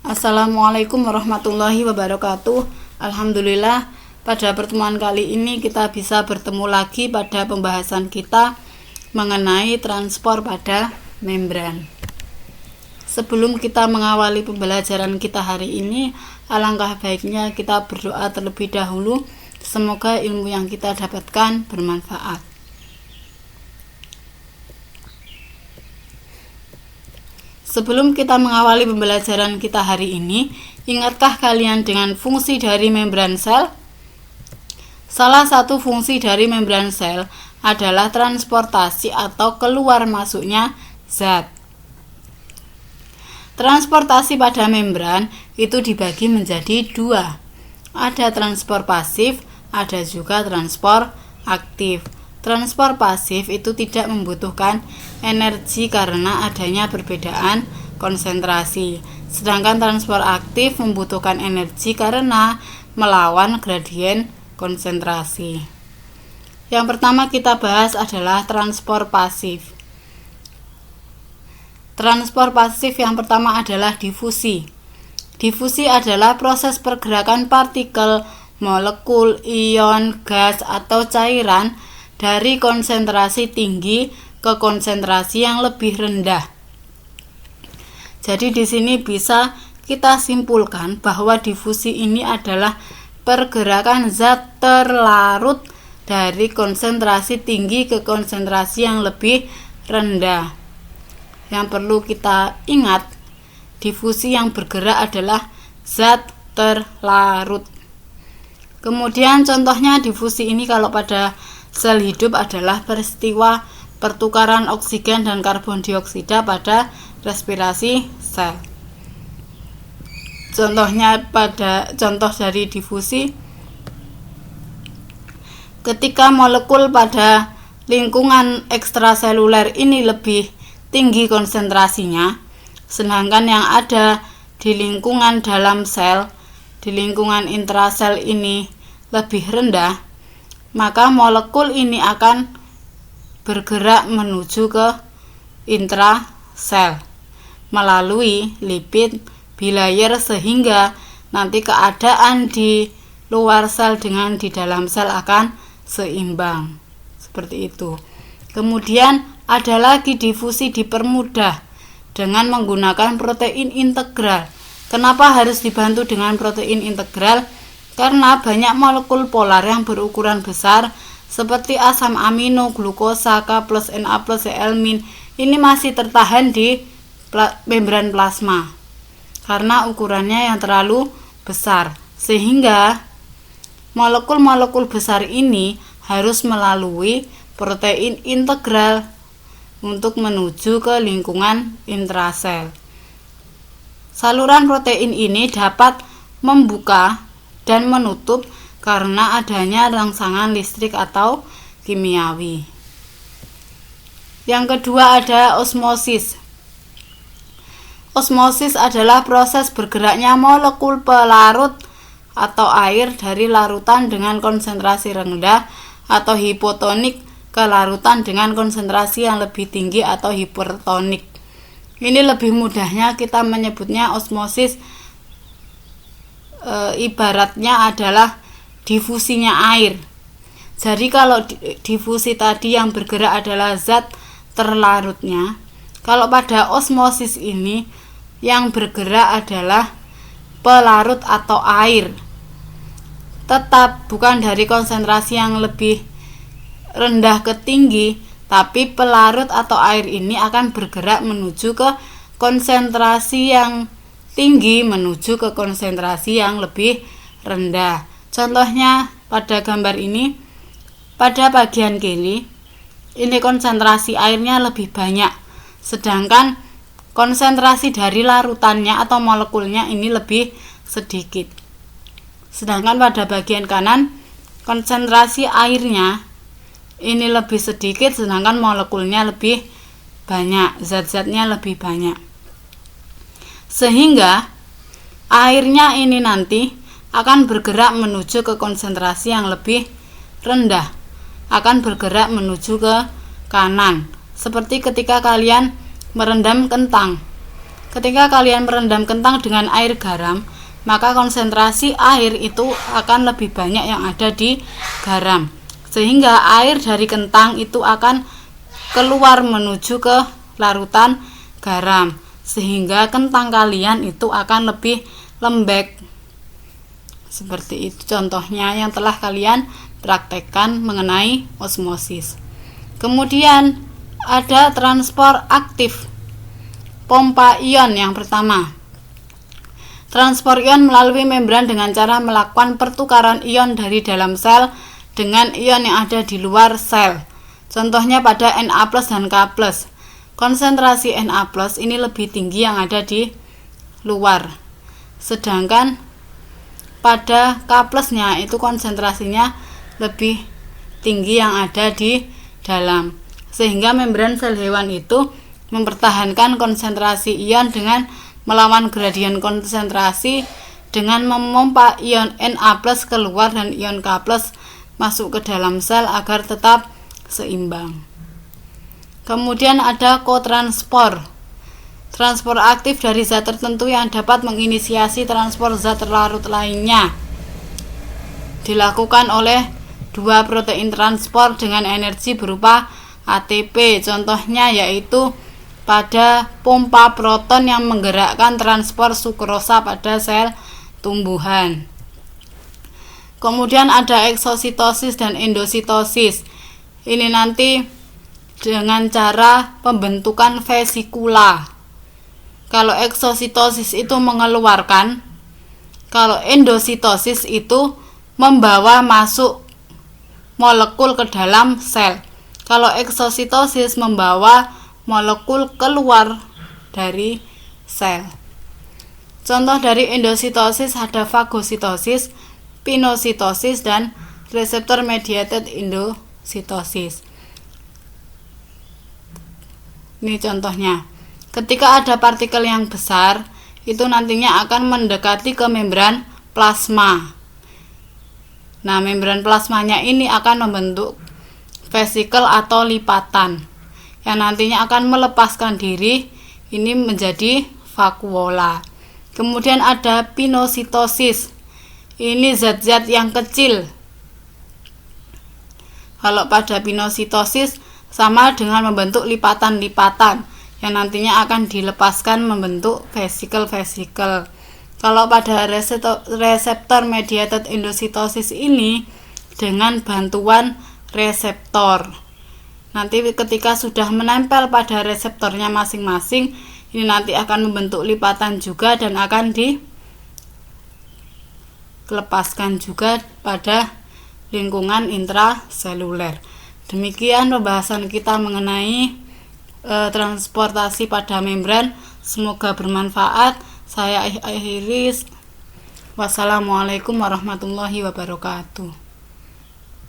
Assalamualaikum warahmatullahi wabarakatuh. Alhamdulillah, pada pertemuan kali ini kita bisa bertemu lagi pada pembahasan kita mengenai transport pada membran. Sebelum kita mengawali pembelajaran kita hari ini, alangkah baiknya kita berdoa terlebih dahulu. Semoga ilmu yang kita dapatkan bermanfaat. Sebelum kita mengawali pembelajaran kita hari ini, ingatkah kalian dengan fungsi dari membran sel? Salah satu fungsi dari membran sel adalah transportasi atau keluar masuknya zat. Transportasi pada membran itu dibagi menjadi dua. Ada transport pasif, ada juga transport aktif. Transport pasif itu tidak membutuhkan energi karena adanya perbedaan konsentrasi. Sedangkan transport aktif membutuhkan energi karena melawan gradien konsentrasi. Yang pertama kita bahas adalah transport pasif. Transport pasif yang pertama adalah difusi. Difusi adalah proses pergerakan partikel, molekul, ion, gas, atau cairan dari konsentrasi tinggi ke konsentrasi yang lebih rendah. Jadi di sini bisa kita simpulkan bahwa difusi ini adalah pergerakan zat terlarut dari konsentrasi tinggi ke konsentrasi yang lebih rendah. Yang perlu kita ingat, difusi yang bergerak adalah zat terlarut. Kemudian contohnya difusi ini kalau pada sel hidup adalah peristiwa pertukaran oksigen dan karbon dioksida pada respirasi sel. Contoh dari difusi, ketika molekul pada lingkungan ekstraseluler ini lebih tinggi konsentrasinya, sedangkan yang ada di lingkungan dalam sel, di lingkungan intrasel ini lebih rendah, maka molekul ini akan bergerak menuju ke intrasel melalui lipid bilayer sehingga nanti keadaan di luar sel dengan di dalam sel akan seimbang. Seperti itu. Kemudian ada lagi difusi dipermudah dengan menggunakan protein integral. Kenapa harus dibantu dengan protein integral? Karena banyak molekul polar yang berukuran besar seperti asam amino, glukosa, K+, Na+, Cl- ini masih tertahan di membran plasma karena ukurannya yang terlalu besar, sehingga molekul-molekul besar ini harus melalui protein integral untuk menuju ke lingkungan intrasel. Saluran protein ini dapat membuka dan menutup karena adanya rangsangan listrik atau kimiawi. Yang kedua ada osmosis. Osmosis adalah proses bergeraknya molekul pelarut atau air dari larutan dengan konsentrasi rendah atau hipotonik ke larutan dengan konsentrasi yang lebih tinggi atau hipertonik. Ini lebih mudahnya kita menyebutnya osmosis. Ibaratnya adalah difusinya air. Jadi kalau difusi tadi yang bergerak adalah zat terlarutnya, kalau pada osmosis ini yang bergerak adalah pelarut atau air. Tetap bukan dari konsentrasi yang lebih rendah ke tinggi, tapi pelarut atau air ini akan bergerak menuju ke konsentrasi yang tinggi menuju ke konsentrasi yang lebih rendah. Contohnya pada gambar ini, pada bagian kiri ini konsentrasi airnya lebih banyak, sedangkan konsentrasi dari larutannya atau molekulnya ini lebih sedikit. Sedangkan pada bagian kanan konsentrasi airnya ini lebih sedikit, sedangkan molekulnya lebih banyak, zat-zatnya lebih banyak. Sehingga airnya ini nanti akan bergerak menuju ke konsentrasi yang lebih rendah, akan bergerak menuju ke kanan. Seperti ketika kalian merendam kentang. Ketika kalian merendam kentang dengan air garam, maka konsentrasi air itu akan lebih banyak yang ada di garam, sehingga air dari kentang itu akan keluar menuju ke larutan garam, sehingga kentang kalian itu akan lebih lembek. Seperti itu contohnya yang telah kalian praktekkan mengenai osmosis. Kemudian ada transport aktif. Pompa ion yang pertama. Transport ion melalui membran dengan cara melakukan pertukaran ion dari dalam sel dengan ion yang ada di luar sel. Contohnya pada Na+ dan K+. Konsentrasi Na+ ini lebih tinggi yang ada di luar. Sedangkan pada K+-nya itu konsentrasinya lebih tinggi yang ada di dalam. Sehingga membran sel hewan itu mempertahankan konsentrasi ion dengan melawan gradien konsentrasi dengan memompa ion Na+ keluar dan ion K+ masuk ke dalam sel agar tetap seimbang. Kemudian ada kotransport. Transport aktif dari zat tertentu yang dapat menginisiasi transport zat terlarut lainnya. Dilakukan oleh dua protein transport dengan energi berupa ATP. Contohnya yaitu pada pompa proton yang menggerakkan transport sukrosa pada sel tumbuhan. Kemudian ada eksositosis dan endositosis. Ini nanti dengan cara pembentukan vesikula. Kalau eksositosis itu mengeluarkan, kalau endositosis itu membawa masuk molekul ke dalam sel. Kalau eksositosis membawa molekul keluar dari sel. Contoh dari endositosis ada fagositosis, pinositosis, dan reseptor mediated endositosis. Ini contohnya. Ketika ada partikel yang besar, itu nantinya akan mendekati ke membran plasma. Nah, membran plasmanya ini akan membentuk vesikel atau lipatan yang nantinya akan melepaskan diri ini menjadi vakuola. Kemudian ada pinositosis. Ini zat-zat yang kecil. Kalau pada pinositosis sama dengan membentuk lipatan-lipatan yang nantinya akan dilepaskan membentuk vesikel-vesikel. Kalau pada reseptor mediated endositosis ini dengan bantuan reseptor. Nanti ketika sudah menempel pada reseptornya masing-masing, ini nanti akan membentuk lipatan juga dan akan dilepaskan juga pada lingkungan intraseluler. Demikian pembahasan kita mengenai transportasi pada membran. Semoga bermanfaat. Saya akhiri. Wassalamualaikum warahmatullahi wabarakatuh.